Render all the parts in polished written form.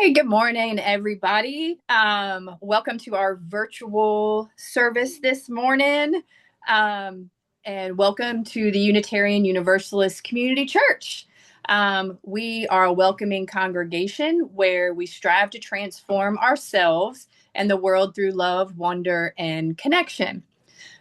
Hey, good morning, everybody. Welcome to our virtual service this morning. Um, and welcome to the Unitarian Universalist Community Church. We are a welcoming congregation where we strive to transform ourselves and the world through love, wonder, and connection.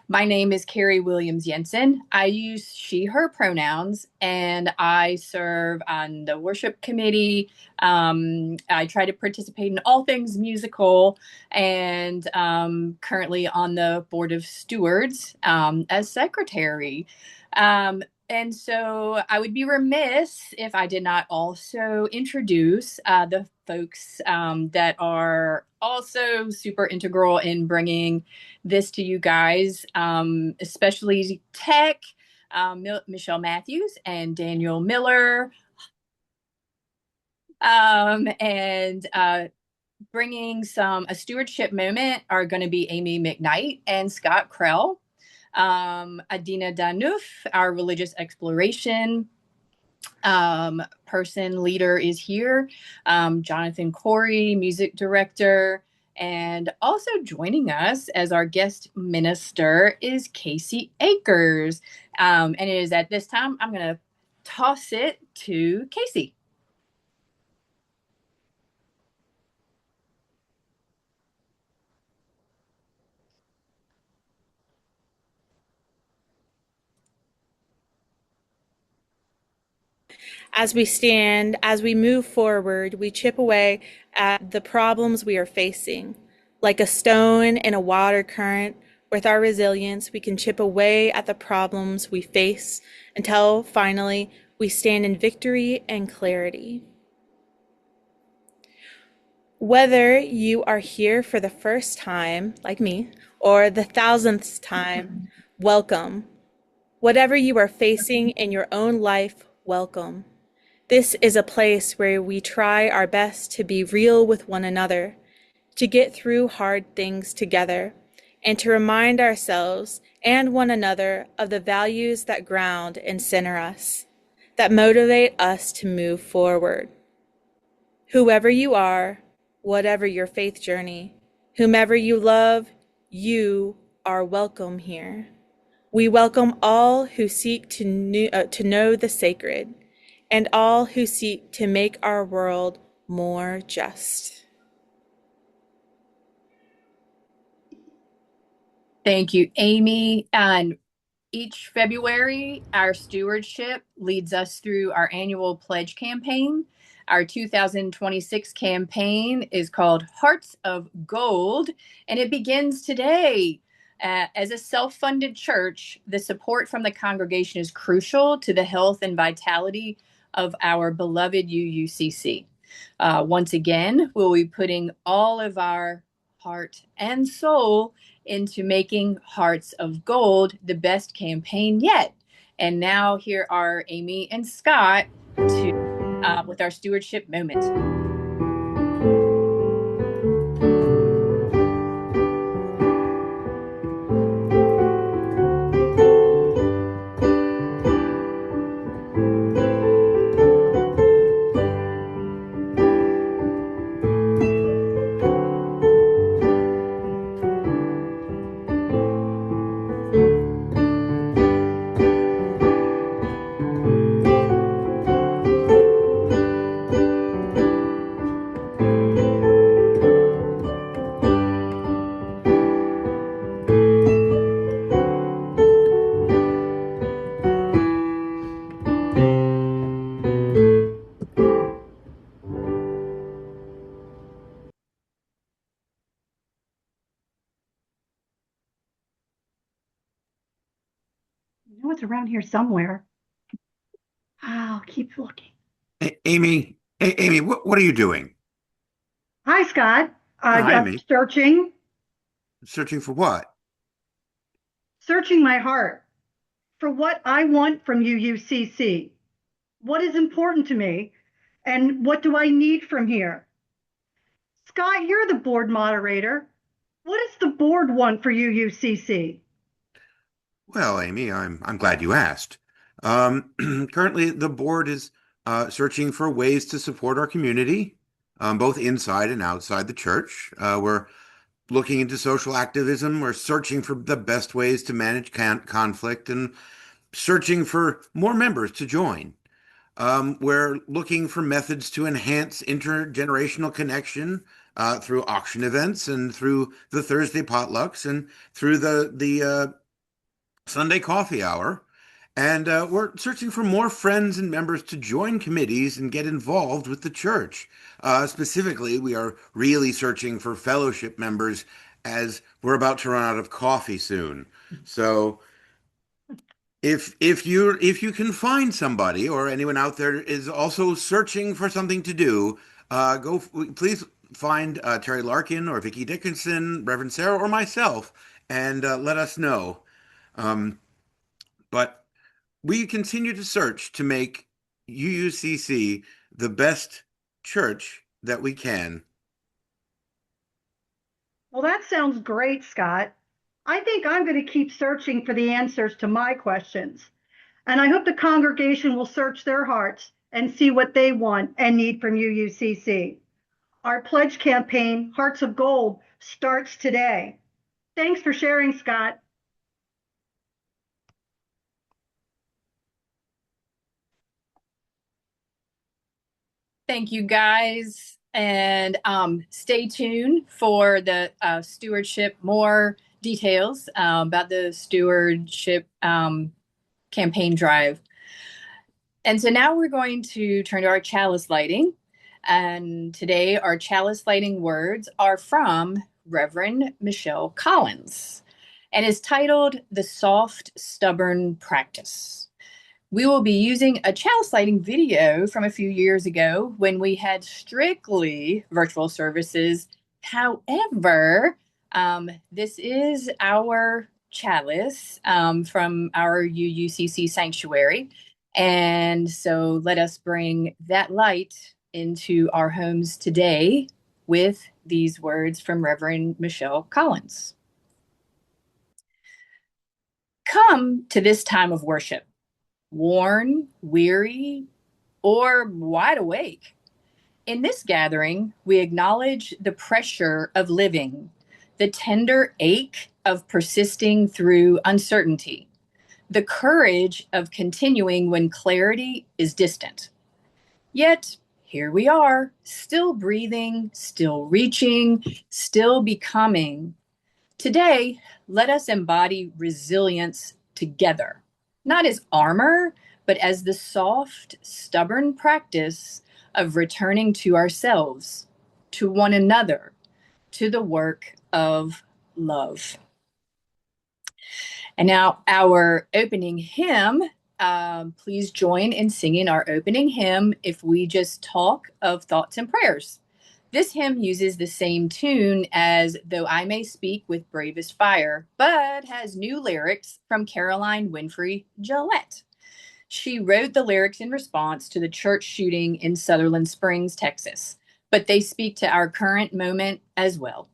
My name is Carrie Williams Jensen. I use she, her pronouns, and I serve on the worship committee. I try to participate in all things musical and currently on the board of stewards as secretary. Um, and so I would be remiss if I did not also introduce the folks that are also super integral in bringing this to you guys, especially Tech, Michelle Matthews and Daniel Miller, and bringing a stewardship moment are going to be Amy McKnight and Scott Krell. Adina Danuf, our religious exploration person leader is here. Jonathan Corey, music director. And also joining us as our guest minister is Casey Akers. And it is at this time I'm going to toss it to Casey. As we move forward, we chip away at the problems we are facing. Like a stone in a water current, with our resilience, we can chip away at the problems we face until finally we stand in victory and clarity. Whether you are here for the first time, like me, or the thousandth time, welcome. Whatever you are facing in your own life, welcome. This is a place where we try our best to be real with one another, to get through hard things together, and to remind ourselves and one another of the values that ground and center us, that motivate us to move forward. Whoever you are, whatever your faith journey, whomever you love, you are welcome here. We welcome all who seek to know the sacred, and all who seek to make our world more just. Thank you, Amy. And each February, our stewardship leads us through our annual pledge campaign. Our 2026 campaign is called Hearts of Gold, and it begins today. As a self funded church, the support from the congregation is crucial to the health and vitality of our beloved UUCC. Once again, we'll be putting all of our heart and soul into making Hearts of Gold the best campaign yet. And now here are Amy and Scott with our stewardship moment. I know it's around here somewhere. Oh, keep looking. Amy, what are you doing? Hi, Scott. Hi, I'm Amy. searching, Searching for what? searching my heart for what I want from UUCC. What is important to me, and what do I need from here? Scott, you're the board moderator. What does the board want for UUCC? Well, Amy, I'm glad you asked. Currently, the board is searching for ways to support our community, both inside and outside the church. We're looking into social activism. We're searching for the best ways to manage conflict and searching for more members to join. We're looking for methods to enhance intergenerational connection through auction events and through the Thursday potlucks and through the Sunday coffee hour. And we're searching for more friends and members to join committees and get involved with the church. Specifically, we are really searching for fellowship members as we're about to run out of coffee soon. So if you can find somebody or anyone out there is also searching for something to do, please find Terry Larkin or Vicki Dickinson, Reverend Sarah, or myself, and let us know. But we continue to search to make UUCC the best church that we can. Well, that sounds great, Scott. I think I'm going to keep searching for the answers to my questions. And I hope the congregation will search their hearts and see what they want and need from UUCC. Our pledge campaign, Hearts of Gold, starts today. Thanks for sharing, Scott. Thank you, guys. And stay tuned for the stewardship, more details about the stewardship campaign drive. And so now we're going to turn to our chalice lighting. And today our chalice lighting words are from Reverend Michelle Collins and is titled The Soft, Stubborn Practice. We will be using a chalice lighting video from a few years ago when we had strictly virtual services. However, this is our chalice from our UUCC sanctuary. And so let us bring that light into our homes today with these words from Reverend Michelle Collins. Come to this time of worship, worn, weary, or wide awake. In this gathering, we acknowledge the pressure of living, the tender ache of persisting through uncertainty, the courage of continuing when clarity is distant. Yet, here we are, still breathing, still reaching, still becoming. Today, let us embody resilience together, not as armor, but as the soft, stubborn practice of returning to ourselves, to one another, to the work of love. And now our opening hymn, please join in singing our opening hymn, If We Just Talk of Thoughts and Prayers. This hymn uses the same tune as Though I May Speak with Bravest Fire, but has new lyrics from Caroline Winfrey Gillette. She wrote the lyrics in response to the church shooting in Sutherland Springs, Texas, but they speak to our current moment as well.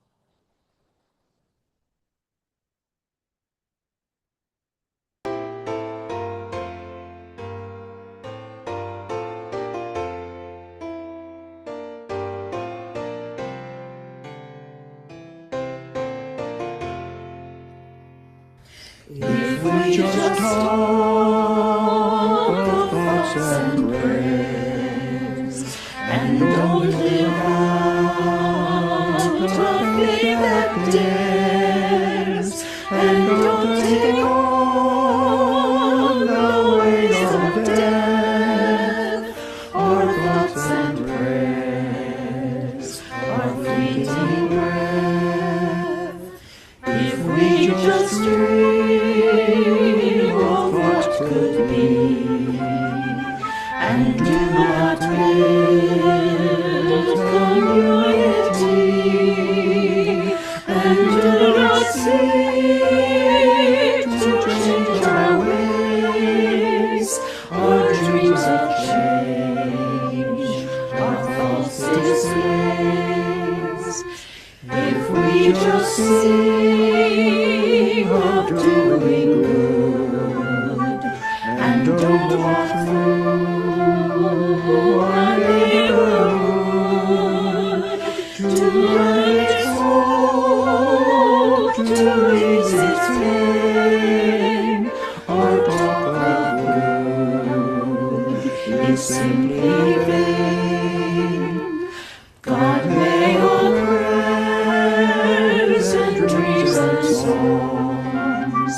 If we just talk of thoughts and prayers and don't live out the faith that dares and don't take on the ways of death, our thoughts and prayers are fleeting breath. If we just dream of what could be and do not build community and do not seek to change our ways, our dreams of change, our false displays. If we just sing of doing good and don't walk through our neighborhood, simply vain. God, may all prayers and dreams and songs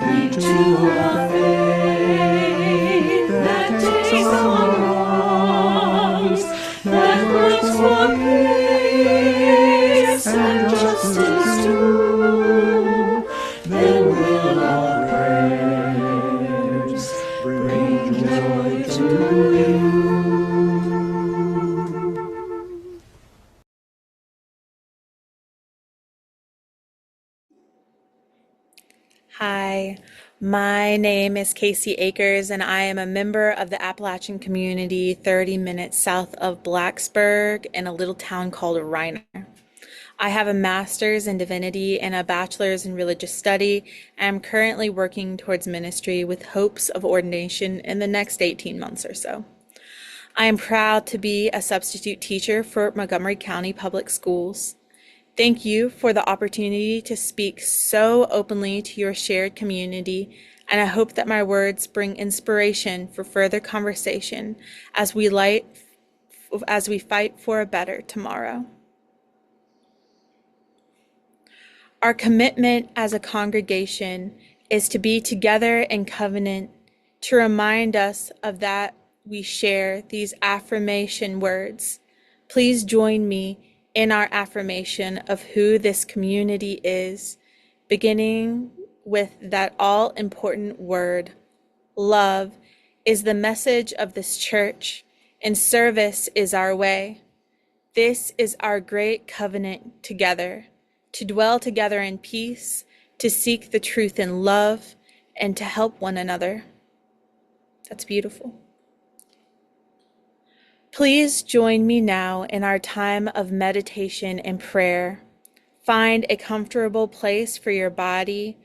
lead to a faith that takes on wrongs, that works for peace and justice too. Then will our prayers bring joy to you. Hi, my name is Casey Akers, and I am a member of the Appalachian community 30 minutes south of Blacksburg in a little town called Reiner. I have a master's in divinity and a bachelor's in religious study. I am currently working towards ministry with hopes of ordination in the next 18 months or so. I am proud to be a substitute teacher for Montgomery County Public Schools. Thank you for the opportunity to speak so openly to your shared community, and I hope that my words bring inspiration for further conversation as we fight for a better tomorrow. Our commitment as a congregation is to be together in covenant, to remind us of that we share these affirmation words. Please join me in our affirmation of who this community is, beginning with that all-important word. Love is the message of this church, and service is our way. This is our great covenant together, to dwell together in peace, to seek the truth in love, and to help one another. That's beautiful. Please join me now in our time of meditation and prayer. Find a comfortable place for your body.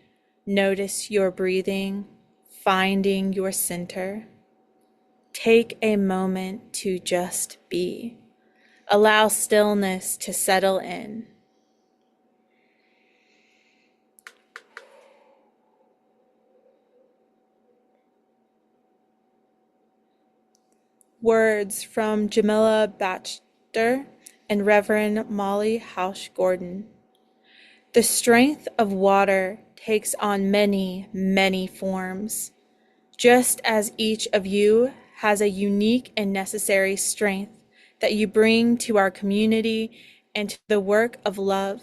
Notice your breathing, finding your center. Take a moment to just be. Allow stillness to settle in. Words from Jamila Baxter and Reverend Molly Hausch Gordon. The strength of water takes on many, many forms. Just as each of you has a unique and necessary strength that you bring to our community and to the work of love,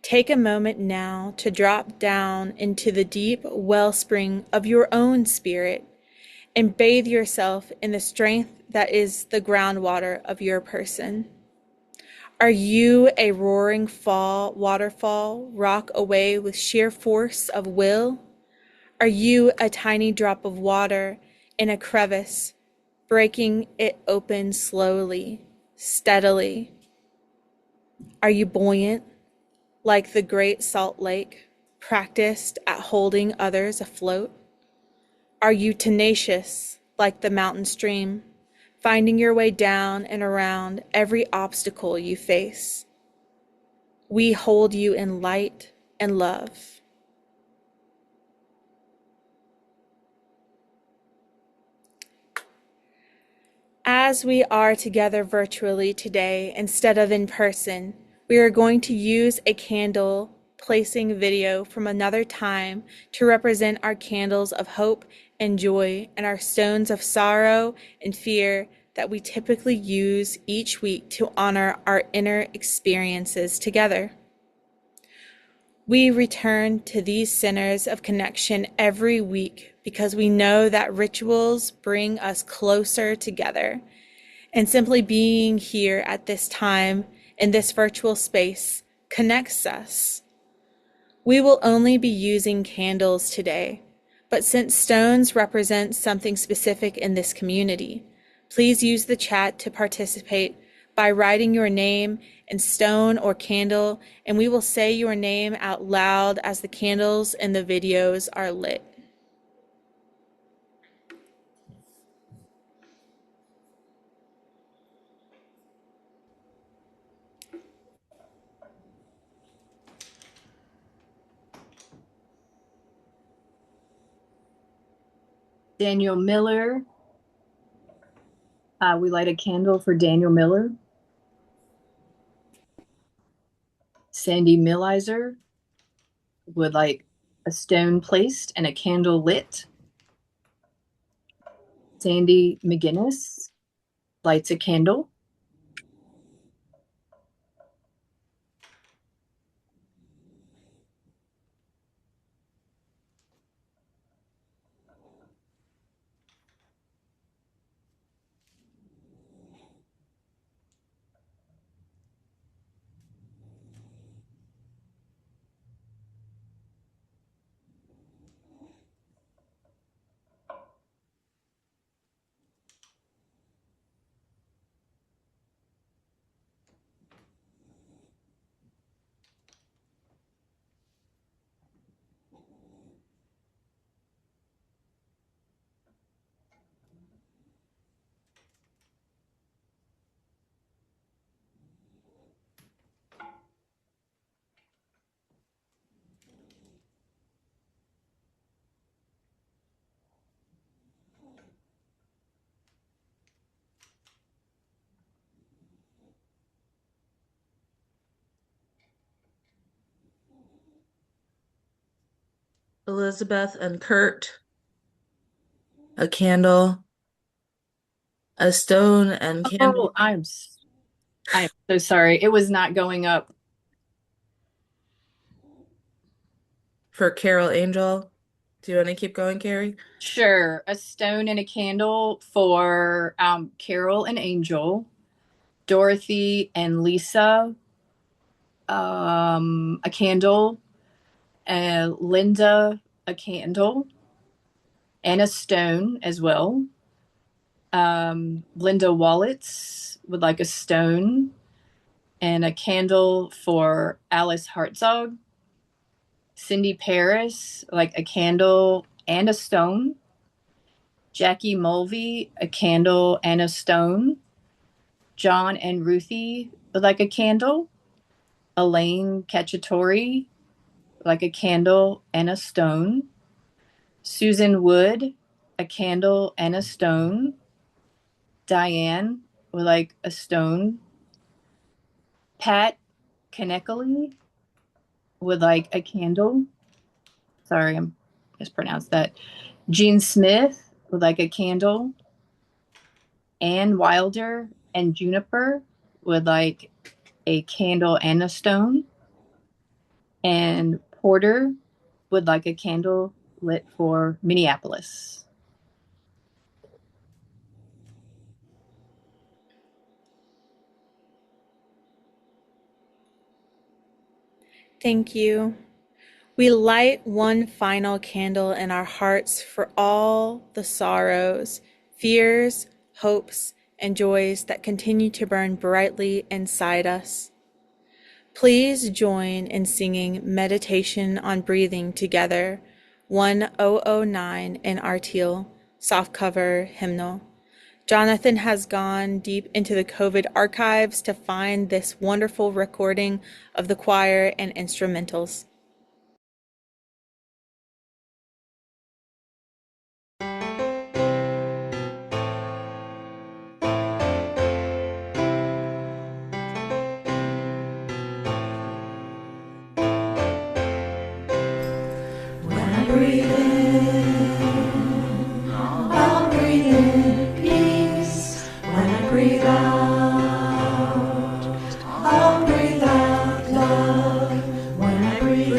take a moment now to drop down into the deep wellspring of your own spirit and bathe yourself in the strength that is the groundwater of your person. Are you a roaring waterfall, rock away with sheer force of will? Are you a tiny drop of water in a crevice, breaking it open slowly, steadily? Are you buoyant, like the Great Salt Lake, practiced at holding others afloat? Are you tenacious, like the mountain stream, finding your way down and around every obstacle you face? We hold you in light and love. As we are together virtually today instead of in person, we are going to use a candle placing video from another time to represent our candles of hope and joy and our stones of sorrow and fear that we typically use each week to honor our inner experiences together. We return to these centers of connection every week because we know that rituals bring us closer together, and simply being here at this time in this virtual space connects us. We will only be using candles today, but since stones represent something specific in this community, please use the chat to participate by writing your name in stone or candle, and we will say your name out loud as the candles and the videos are lit. Daniel Miller, We light a candle for Daniel Miller. Sandy Millizer would like a stone placed and a candle lit. Sandy McGinnis lights a candle. Elizabeth and Kurt, a candle, a stone and candle. Oh, I'm so sorry. It was not going up. For Carol Angel. Do you want to keep going, Carrie? Sure. A stone and a candle for Carol and Angel, Dorothy and Lisa, a candle, and Linda, a candle, and a stone as well. Linda Wallets would like a stone and a candle for Alice Hartzog. Cindy Paris, like a candle and a stone. Jackie Mulvey, a candle and a stone. John and Ruthie, like a candle. Elaine Cacciatore, like a candle and a stone. Susan Wood, a candle and a stone. Diane, with like a stone. Pat Kanekali, with like a candle. Sorry, I mispronounced that. Jean Smith, with like a candle. Anne Wilder and Juniper, with like a candle and a stone. And Porter would like a candle lit for Minneapolis. Thank you. We light one final candle in our hearts for all the sorrows, fears, hopes, and joys that continue to burn brightly inside us. Please join in singing Meditation on Breathing together, 1009 in our teal softcover hymnal. Jonathan has gone deep into the COVID archives to find this wonderful recording of the choir and instrumentals. When I breathe in, I'll breathe in peace. When I breathe out, I'll breathe out love. When I breathe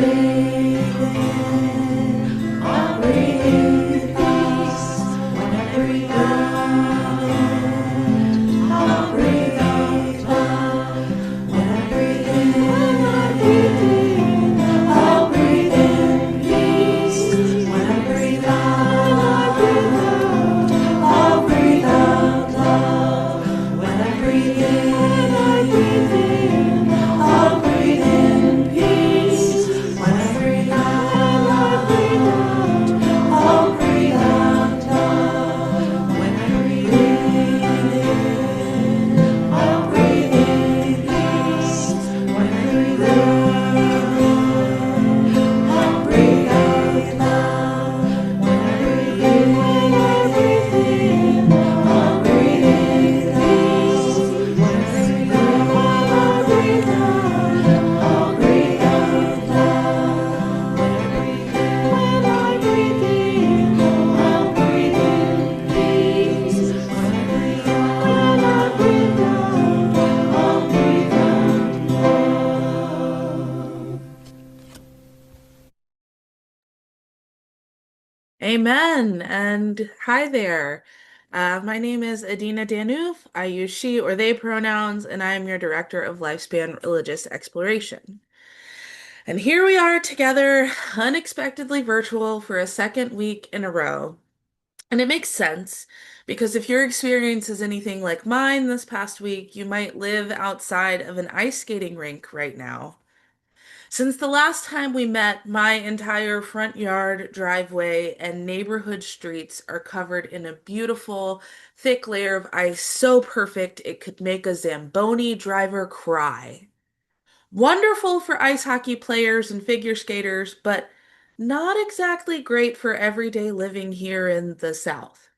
Amen. And hi there. My name is Adina Danuf. I use she or they pronouns, and I am your Director of Lifespan Religious Exploration. And here we are together, unexpectedly virtual for a second week in a row. And it makes sense because if your experience is anything like mine this past week, you might live outside of an ice skating rink right now. Since the last time we met, my entire front yard, driveway, and neighborhood streets are covered in a beautiful, thick layer of ice so perfect it could make a Zamboni driver cry. Wonderful for ice hockey players and figure skaters, but not exactly great for everyday living here in the South.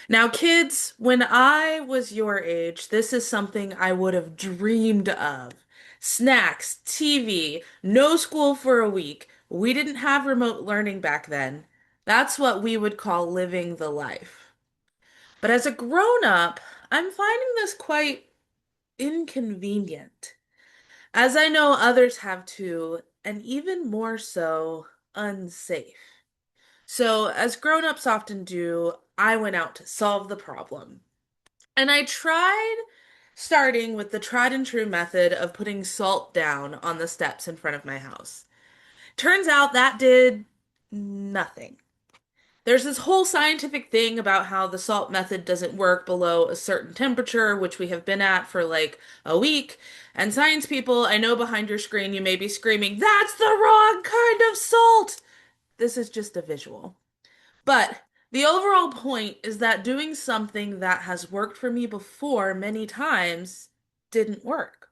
Now, kids, when I was your age, this is something I would have dreamed of. Snacks, TV, no school for a week. We didn't have remote learning back then. That's what we would call living the life. But as a grown up, I'm finding this quite inconvenient, as I know others have too, and even more so, unsafe. So, as grown-ups often do, I went out to solve the problem. And I tried starting with the tried and true method of putting salt down on the steps in front of my house. Turns out that did nothing. There's this whole scientific thing about how the salt method doesn't work below a certain temperature, which we have been at for like a week. And science people, I know behind your screen you may be screaming, "That's the wrong kind of salt!" This is just a visual. But the overall point is that doing something that has worked for me before many times didn't work.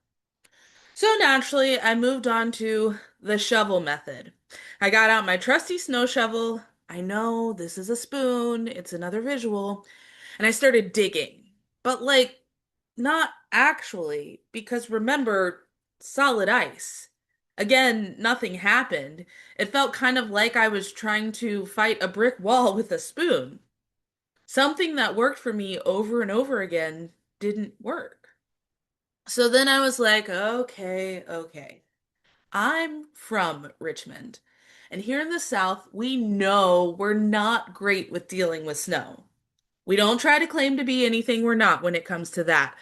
So naturally, I moved on to the shovel method. I got out my trusty snow shovel. I know this is a spoon, it's another visual. And I started digging. But like, not actually, because remember, solid ice. Again, nothing happened. It felt kind of like I was trying to fight a brick wall with a spoon. Something that worked for me over and over again didn't work. So then I was like, okay. I'm from Richmond. And here in the South, we know we're not great with dealing with snow. We don't try to claim to be anything we're not when it comes to that.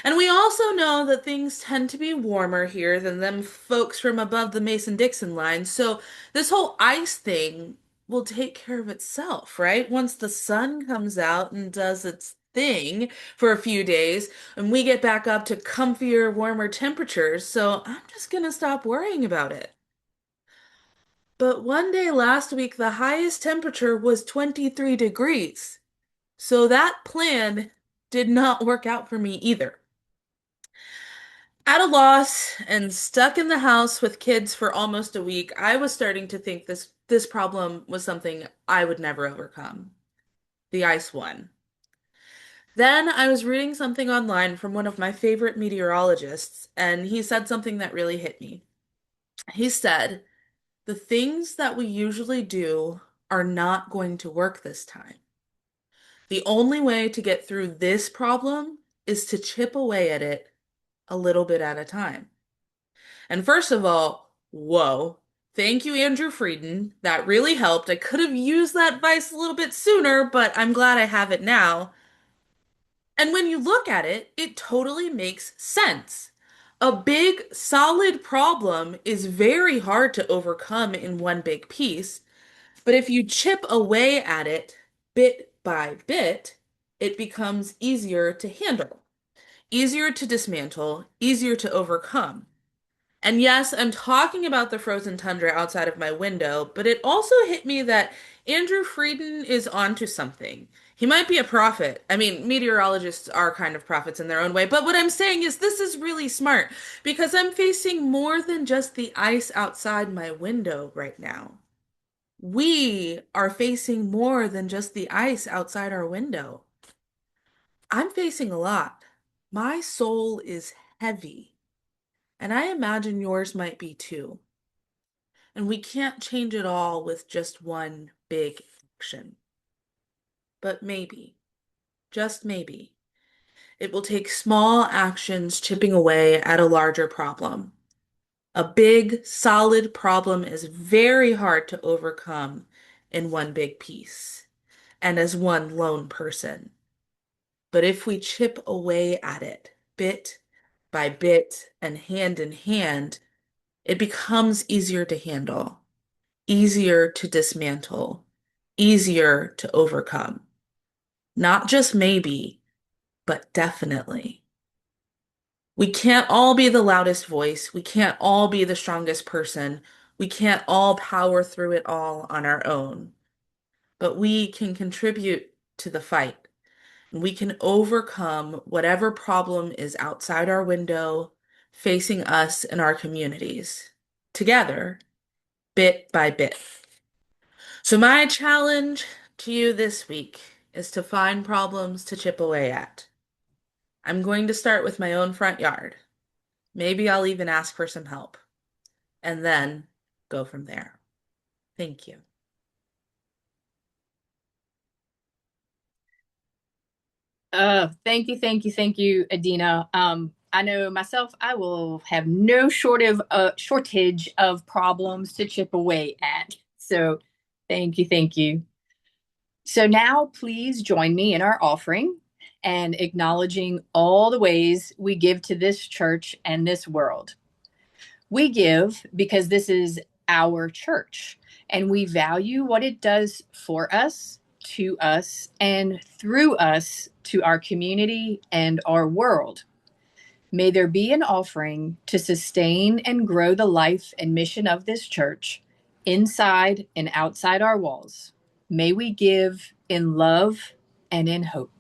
And we also know that things tend to be warmer here than them folks from above the Mason-Dixon line. So this whole ice thing will take care of itself, right? Once the sun comes out and does its thing for a few days, and we get back up to comfier, warmer temperatures. So I'm just gonna stop worrying about it. But one day last week, the highest temperature was 23 degrees. So that plan did not work out for me either. At a loss and stuck in the house with kids for almost a week, I was starting to think this problem was something I would never overcome. The ice one. Then I was reading something online from one of my favorite meteorologists, and he said something that really hit me. He said, "The things that we usually do are not going to work this time. The only way to get through this problem is to chip away at it a little bit at a time." And first of all, whoa. Thank you, Andrew Frieden. That really helped. I could have used that advice a little bit sooner, but I'm glad I have it now. And when you look at it, it totally makes sense. A big, solid problem is very hard to overcome in one big piece, but if you chip away at it bit by bit, it becomes easier to handle, easier to dismantle, easier to overcome. And yes, I'm talking about the frozen tundra outside of my window, but it also hit me that Andrew Frieden is onto something. He might be a prophet. I mean, meteorologists are kind of prophets in their own way, but what I'm saying is this is really smart because I'm facing more than just the ice outside my window right now. We are facing more than just the ice outside our window. I'm facing a lot. My soul is heavy, and I imagine yours might be too. And we can't change it all with just one big action. But maybe, just maybe, it will take small actions chipping away at a larger problem. A big, solid problem is very hard to overcome in one big piece and as one lone person. But if we chip away at it bit by bit and hand in hand, it becomes easier to handle, easier to dismantle, easier to overcome. Not just maybe, but definitely. We can't all be the loudest voice. We can't all be the strongest person. We can't all power through it all on our own. But we can contribute to the fight. And we can overcome whatever problem is outside our window, facing us and our communities, together, bit by bit. So my challenge to you this week is to find problems to chip away at. I'm going to start with my own front yard. Maybe I'll even ask for some help, and then go from there. Thank you. Thank you, Adina. I know myself, I will have no shortage of problems to chip away at. So thank you. So now please join me in our offering and acknowledging all the ways we give to this church and this world. We give because this is our church and we value what it does for us, to us, and through us to our community and our world. May there be an offering to sustain and grow the life and mission of this church inside and outside our walls. May we give in love and in hope.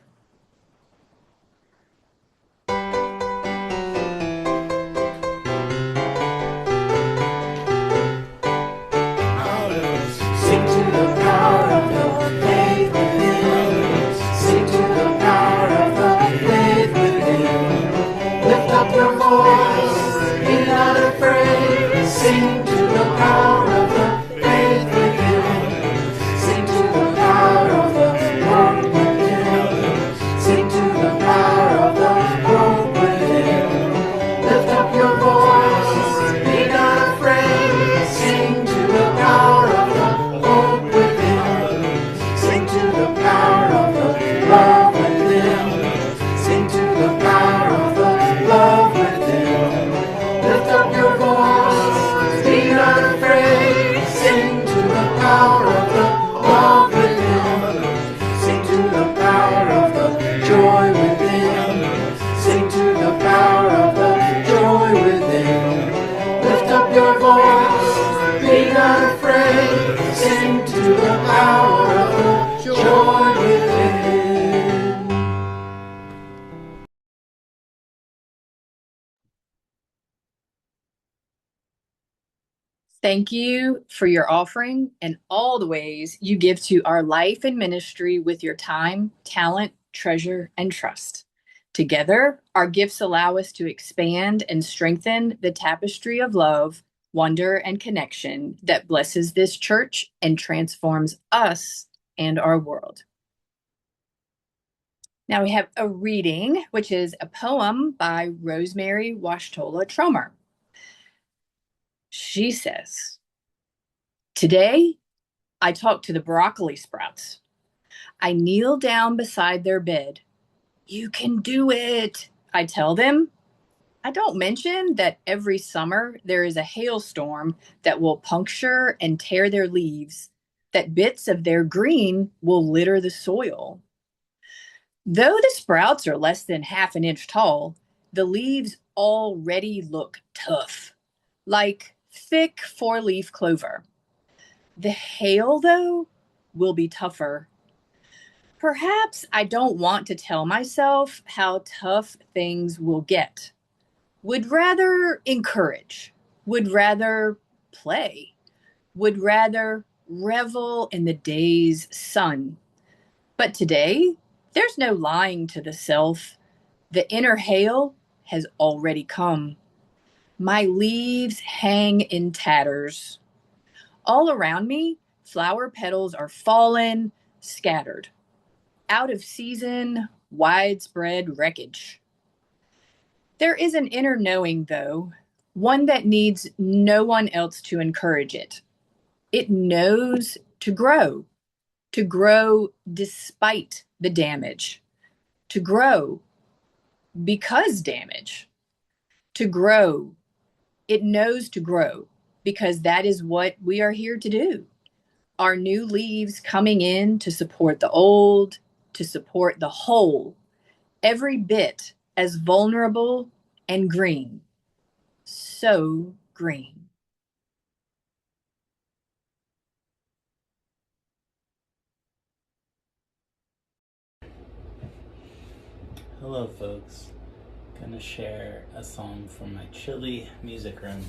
Sing to the power of the faith within. Sing to the power of the faith within. Lift up your voice, be not afraid. Sing to the power of the faith within. Sing to the power of the hope within. Sing to the power of the hope within. Lift up your voice, be not afraid. Sing to the power of the hope within. Sing to the power of the love within. Sing to the power of the love within. Lift up your voice, be not afraid. Sing to the power of the love within. Sing to the power of the joy within. Sing to the power of the joy within. Lift up your voice, be not afraid. Sing to the power of the joy within. Thank you for your offering and all the ways you give to our life and ministry with your time, talent, treasure, and trust. Together, our gifts allow us to expand and strengthen the tapestry of love, wonder, and connection that blesses this church and transforms us and our world. Now we have a reading, which is a poem by Rosemary Washtola Tromer. She says, "Today, I talk to the broccoli sprouts. I kneel down beside their bed. You can do it, I tell them. I don't mention that every summer there is a hailstorm that will puncture and tear their leaves, that bits of their green will litter the soil. Though the sprouts are less than half an inch tall, the leaves already look tough, like thick four-leaf clover. The hail, though, will be tougher. Perhaps I don't want to tell myself how tough things will get. Would rather encourage, would rather play, would rather revel in the day's sun. But today, there's no lying to the self. The inner hail has already come. My leaves hang in tatters. All around me, flower petals are fallen, scattered. Out of season, widespread wreckage. There is an inner knowing, though, one that needs no one else to encourage it. It knows to grow despite the damage, to grow because damage, to grow. It knows to grow because that is what we are here to do. Our new leaves coming in to support the old, to support the whole, every bit as vulnerable and green. So green. Hello folks, gonna share a song from my chilly music room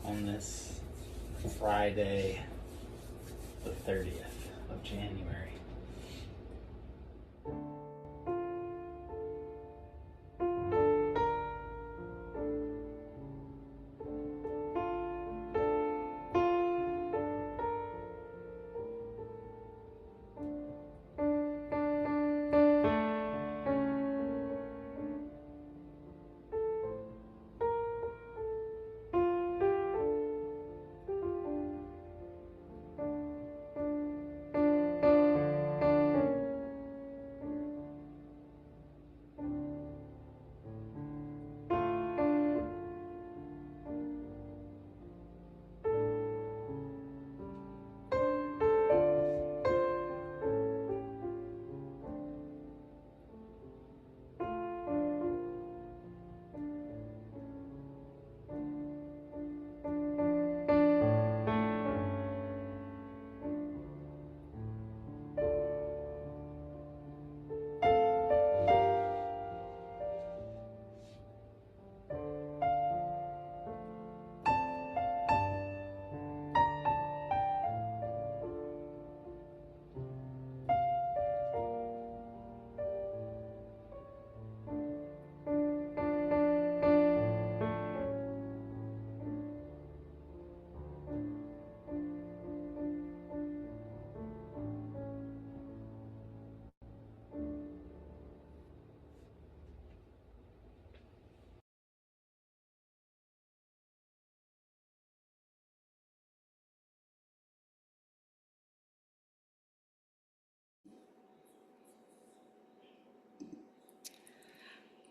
on this Friday the 30th of January.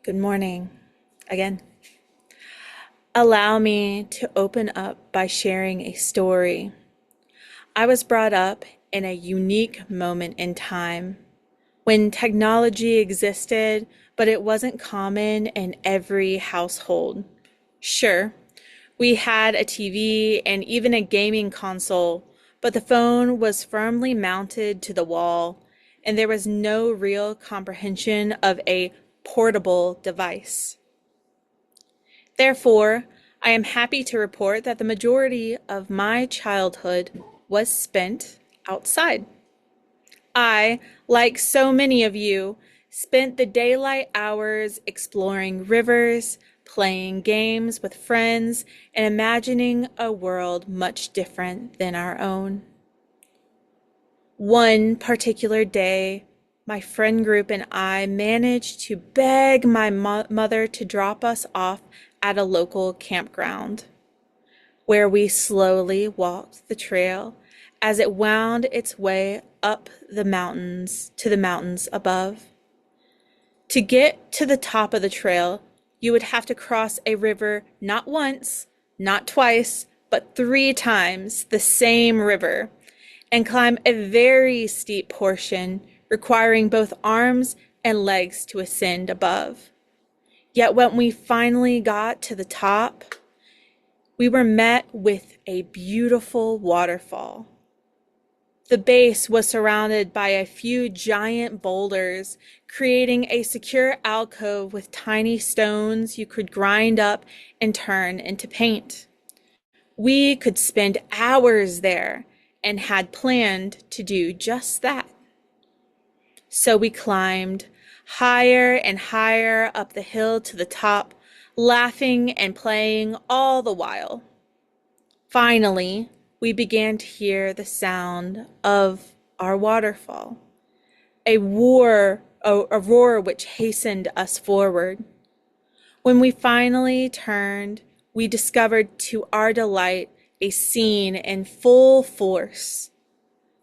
Good morning again. Allow me to open up by sharing a story. I was brought up in a unique moment in time when technology existed, but it wasn't common in every household. Sure, we had a TV and even a gaming console, but the phone was firmly mounted to the wall, and there was no real comprehension of a portable device. Therefore, I am happy to report that the majority of my childhood was spent outside. I, like so many of you, spent the daylight hours exploring rivers, playing games with friends, and imagining a world much different than our own. One particular day, my friend group and I managed to beg my mother to drop us off at a local campground, where we slowly walked the trail as it wound its way up the mountains to the mountains above. To get to the top of the trail, you would have to cross a river not once, not twice, but 3 times the same river, and climb a very steep portion requiring both arms and legs to ascend above. Yet when we finally got to the top, we were met with a beautiful waterfall. The base was surrounded by a few giant boulders, creating a secure alcove with tiny stones you could grind up and turn into paint. We could spend hours there and had planned to do just that. So we climbed higher and higher up the hill to the top, laughing and playing all the while. Finally, we began to hear the sound of our waterfall, a roar which hastened us forward. When we finally turned, we discovered to our delight a scene in full force.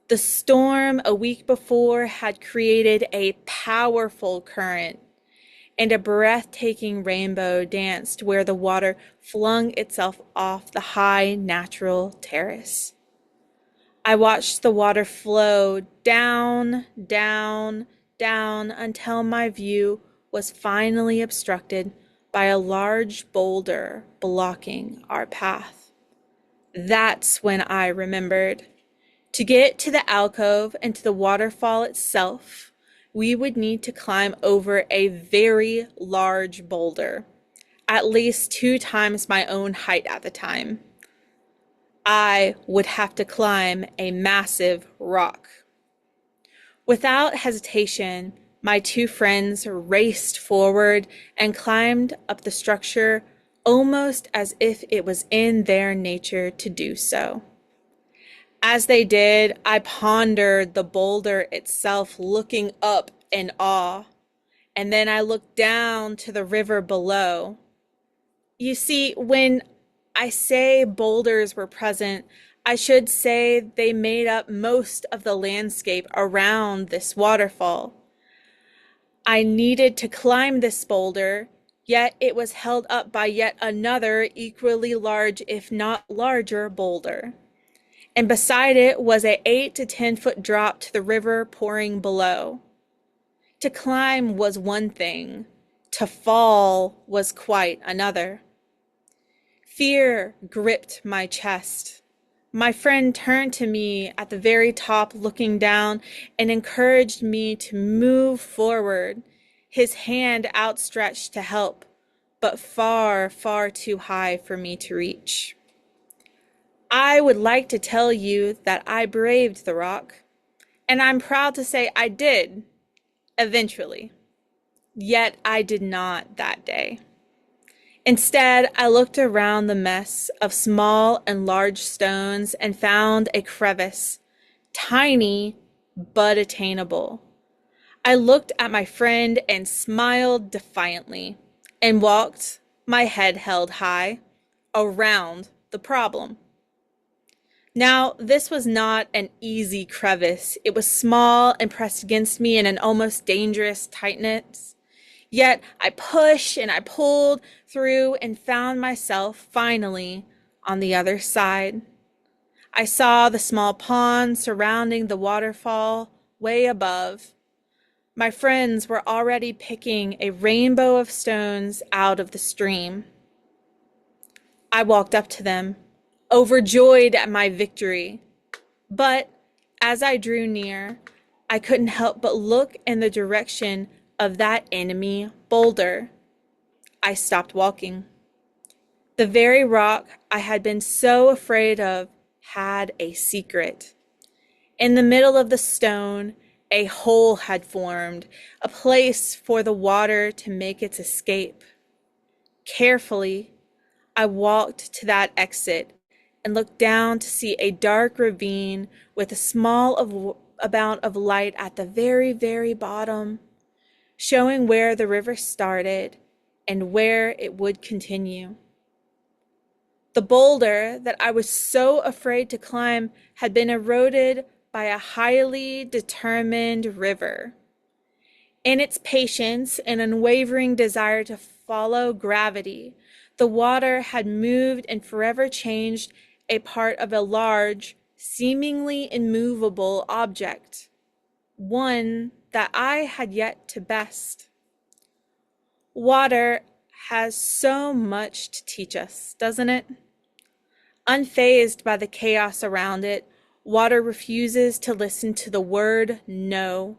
The storm a week before had created a powerful current, and a breathtaking rainbow danced where the water flung itself off the high natural terrace. I watched the water flow down, down, down until my view was finally obstructed by a large boulder blocking our path. That's when I remembered. To get to the alcove and to the waterfall itself, we would need to climb over a very large boulder, at least 2 times my own height at the time. I would have to climb a massive rock. Without hesitation, my 2 friends raced forward and climbed up the structure almost as if it was in their nature to do so. As they did, I pondered the boulder itself, looking up in awe, and then I looked down to the river below. You see, when I say boulders were present, I should say they made up most of the landscape around this waterfall. I needed to climb this boulder, yet it was held up by yet another equally large, if not larger, boulder. And beside it was an 8 to 10 foot drop to the river pouring below. To climb was one thing, to fall was quite another. Fear gripped my chest. My friend turned to me at the very top, looking down, and encouraged me to move forward, his hand outstretched to help, but far, far too high for me to reach. I would like to tell you that I braved the rock, and I'm proud to say I did, eventually. Yet I did not that day. Instead, I looked around the mess of small and large stones and found a crevice, tiny but attainable. I looked at my friend and smiled defiantly and walked, my head held high, around the problem. Now, this was not an easy crevice. It was small and pressed against me in an almost dangerous tightness. Yet I pushed and I pulled through and found myself finally on the other side. I saw the small pond surrounding the waterfall way above. My friends were already picking a rainbow of stones out of the stream. I walked up to them, overjoyed at my victory. But as I drew near, I couldn't help but look in the direction of that enemy boulder. I stopped walking. The very rock I had been so afraid of had a secret. In the middle of the stone, a hole had formed, a place for the water to make its escape. Carefully, I walked to that exit and looked down to see a dark ravine with a small amount of light at the very, very bottom, showing where the river started and where it would continue. The boulder that I was so afraid to climb had been eroded by a highly determined river. In its patience and unwavering desire to follow gravity, the water had moved and forever changed a part of a large, seemingly immovable object, one that I had yet to best. Water has so much to teach us, doesn't it? Unfazed by the chaos around it, water refuses to listen to the word no.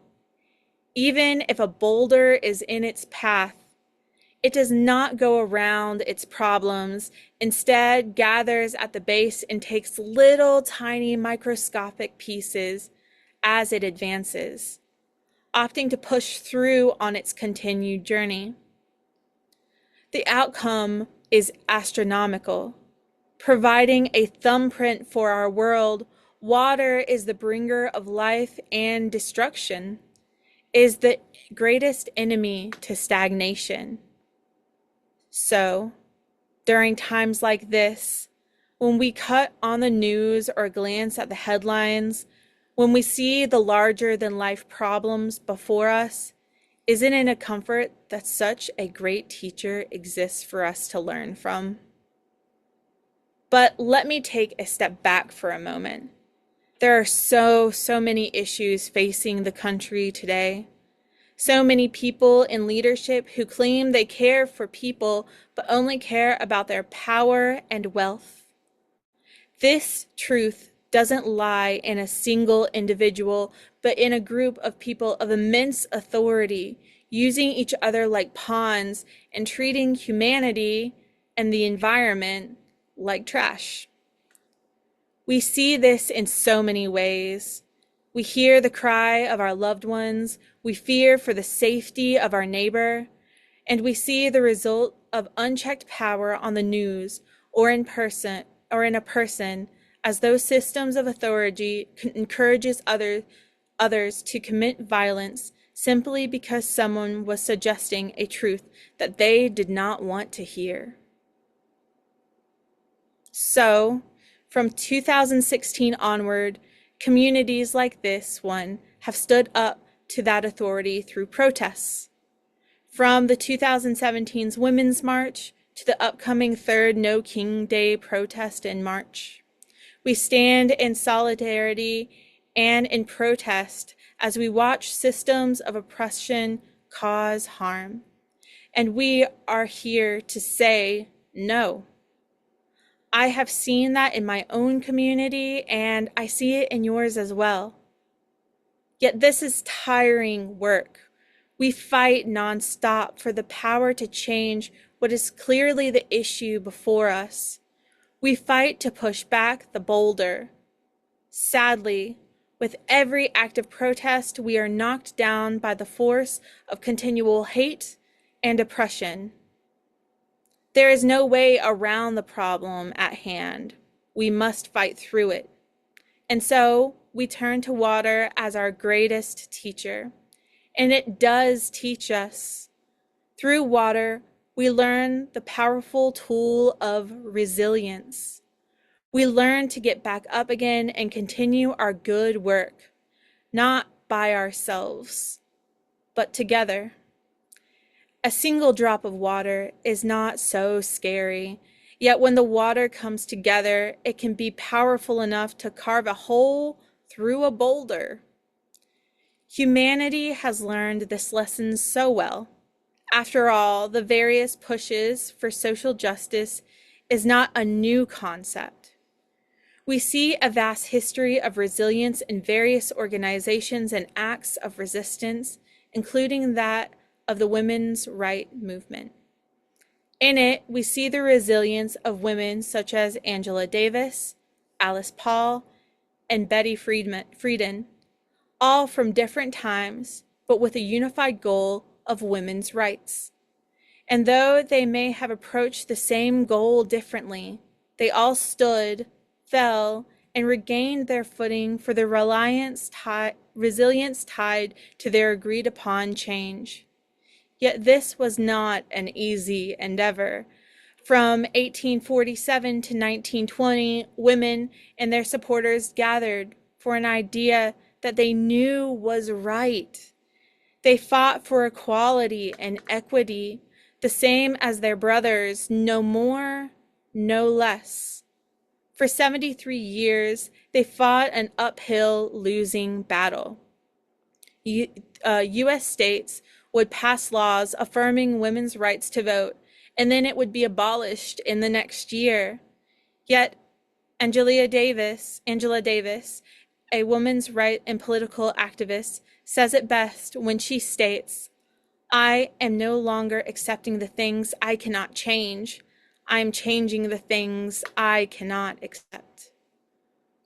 Even if a boulder is in its path, it does not go around its problems, instead gathers at the base and takes little tiny microscopic pieces as it advances, opting to push through on its continued journey. The outcome is astronomical. Providing a thumbprint for our world, water is the bringer of life and destruction, is the greatest enemy to stagnation. So, during times like this, when we cut on the news or glance at the headlines, When we see the larger than life problems before us, isn't it a comfort that such a great teacher exists for us to learn from? But let me take a step back for a moment. There are so many issues facing the country today. So many people in leadership who claim they care for people, but only care about their power and wealth. This truth doesn't lie in a single individual, but in a group of people of immense authority, using each other like pawns and treating humanity and the environment like trash. We see this in so many ways. We hear the cry of our loved ones, we fear for the safety of our neighbor, and we see the result of unchecked power on the news or in a person as those systems of authority encourages others to commit violence simply because someone was suggesting a truth that they did not want to hear. So, from 2016 onward, communities like this one have stood up to that authority through protests. From the 2017's Women's March to the upcoming third No King Day protest in March, we stand in solidarity and in protest as we watch systems of oppression cause harm. And we are here to say no. I have seen that in my own community, and I see it in yours as well. Yet this is tiring work. We fight nonstop for the power to change what is clearly the issue before us. We fight to push back the boulder. Sadly, with every act of protest, we are knocked down by the force of continual hate and oppression. There is no way around the problem at hand. We must fight through it. And so we turn to water as our greatest teacher. And it does teach us. Through water, we learn the powerful tool of resilience. We learn to get back up again and continue our good work, not by ourselves, but together. A single drop of water is not so scary, yet when the water comes together, it can be powerful enough to carve a hole through a boulder. Humanity has learned this lesson so well. After all, the various pushes for social justice is not a new concept. We see a vast history of resilience in various organizations and acts of resistance, including that of the women's rights movement. In it, we see the resilience of women such as Angela Davis, Alice Paul, and Betty Friedan, all from different times, but with a unified goal of women's rights. And though they may have approached the same goal differently, they all stood, fell, and regained their footing for the resilience tied to their agreed upon change. Yet this was not an easy endeavor. From 1847 to 1920, women and their supporters gathered for an idea that they knew was right. They fought for equality and equity, the same as their brothers, no more, no less. For 73 years, they fought an uphill losing battle. U.S. states would pass laws affirming women's rights to vote, and then it would be abolished in the next year. Yet, Angela Davis, a women's rights and political activist, says it best when she states, "I am no longer accepting the things I cannot change. I am changing the things I cannot accept."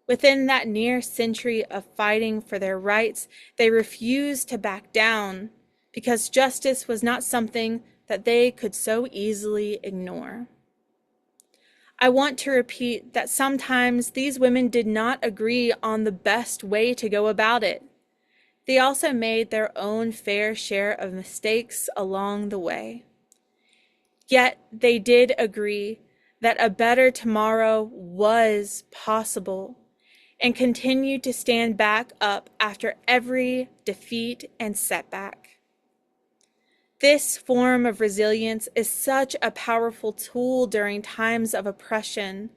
Within that near century of fighting for their rights, they refused to back down because justice was not something that they could so easily ignore. I want to repeat that sometimes these women did not agree on the best way to go about it. They also made their own fair share of mistakes along the way. Yet they did agree that a better tomorrow was possible, and continue to stand back up after every defeat and setback. This form of resilience is such a powerful tool during times of oppression,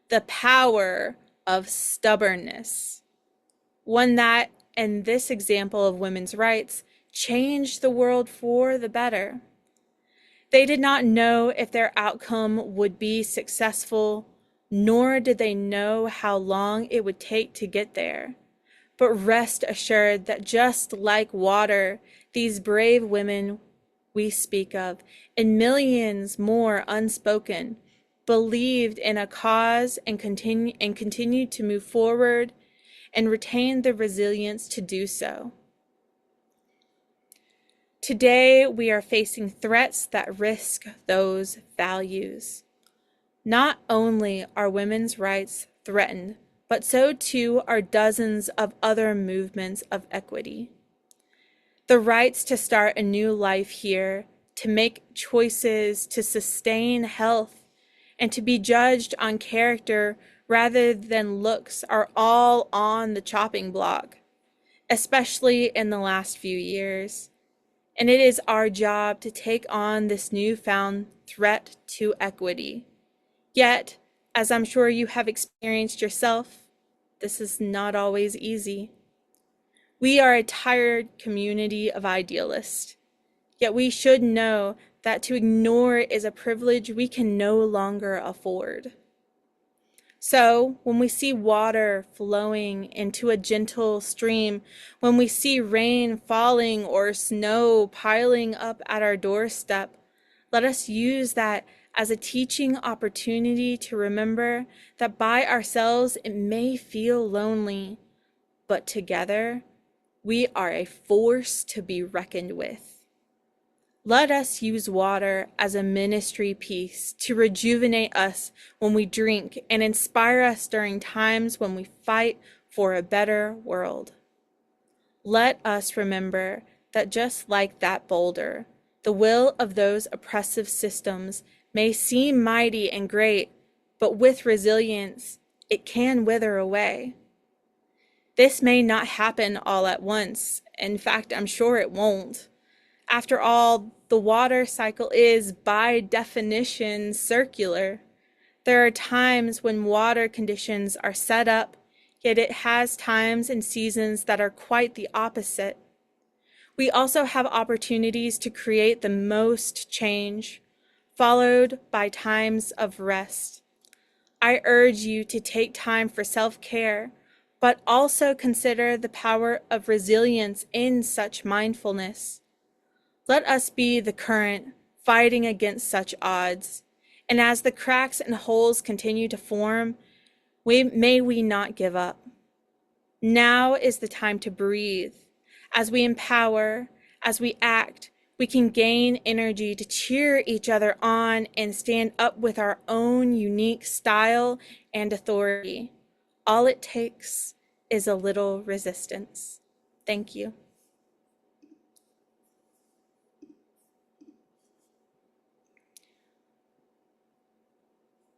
the power of stubbornness. One that, in this example of women's rights, changed the world for the better. They did not know if their outcome would be successful, nor did they know how long it would take to get there. But rest assured that just like water, these brave women we speak of, and millions more unspoken, believed in a cause and continued to move forward and retained the resilience to do so. Today, we are facing threats that risk those values. Not only are women's rights threatened, but so too are dozens of other movements of equity. The rights to start a new life here, to make choices, to sustain health, and to be judged on character rather than looks are all on the chopping block, especially in the last few years. And it is our job to take on this newfound threat to equity. Yet, as I'm sure you have experienced yourself, this is not always easy. We are a tired community of idealists, yet we should know that to ignore is a privilege we can no longer afford. So, when we see water flowing into a gentle stream, when we see rain falling or snow piling up at our doorstep, let us use that as a teaching opportunity to remember that by ourselves it may feel lonely, but together we are a force to be reckoned with. Let us use water as a ministry piece to rejuvenate us when we drink and inspire us during times when we fight for a better world. Let us remember that just like that boulder, the will of those oppressive systems may seem mighty and great, but with resilience, it can wither away. This may not happen all at once. In fact, I'm sure it won't. After all, the water cycle is, by definition, circular. There are times when water conditions are set up, yet it has times and seasons that are quite the opposite. We also have opportunities to create the most change, followed by times of rest. I urge you to take time for self-care, but also consider the power of resilience in such mindfulness. Let us be the current fighting against such odds, and as the cracks and holes continue to form, may we not give up. Now is the time to breathe. As we empower, as we act, we can gain energy to cheer each other on and stand up with our own unique style and authority. All it takes is a little resistance. Thank you.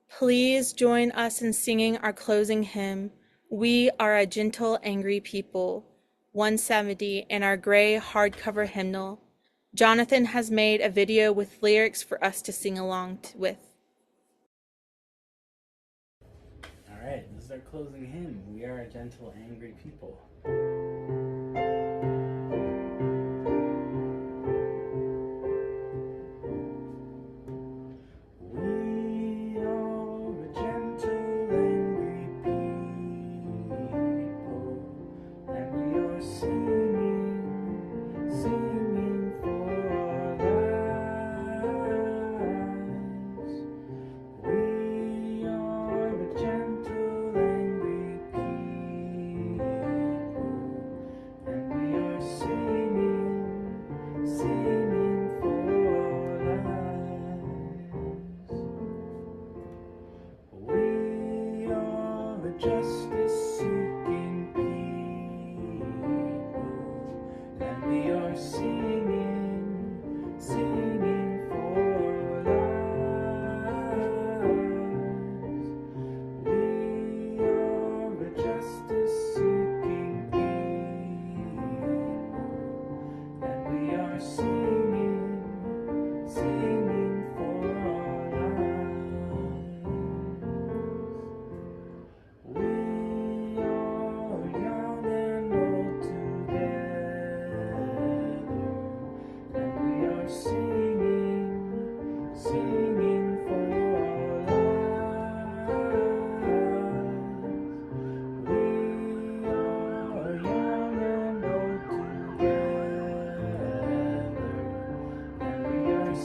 Please join us in singing our closing hymn, We Are a Gentle, Angry People, 170 in our gray hardcover hymnal. Jonathan has made a video with lyrics for us to sing along with. All right, this is our closing hymn. We are a gentle, angry people. We are a gentle, angry people, and we are singing for our lives. We are a gentle, angry people,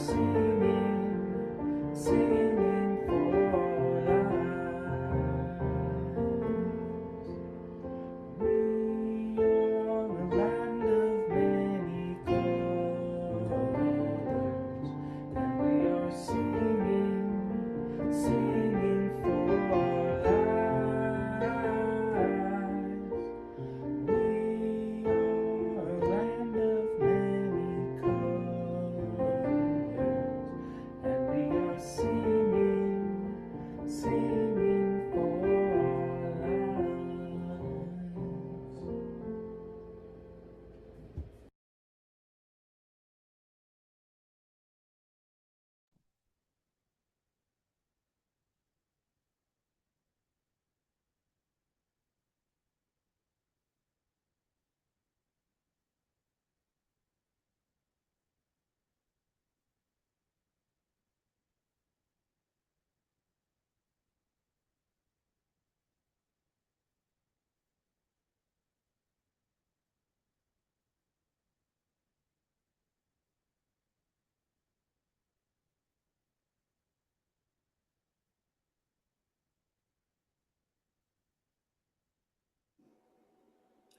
singing, singing for life. We are a land of many colors, and we are singing, singing for life. We are a land of many colors, and we are singing, singing for lives.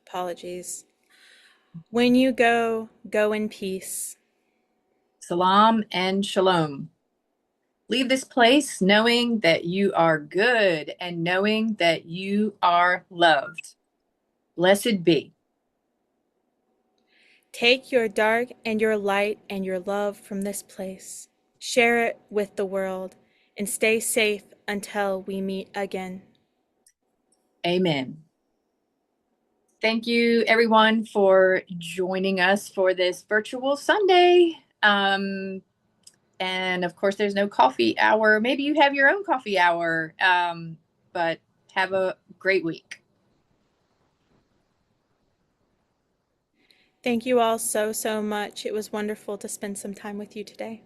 Apologies. When you go, go in peace. Salam and shalom. Leave this place knowing that you are good and knowing that you are loved. Blessed be. Take your dark and your light and your love from this place. Share it with the world and stay safe until we meet again. Amen. Thank you, everyone, for joining us for this virtual Sunday. And of course, there's no coffee hour. Maybe you have your own coffee hour, but have a great week. Thank you all so much. It was wonderful to spend some time with you today.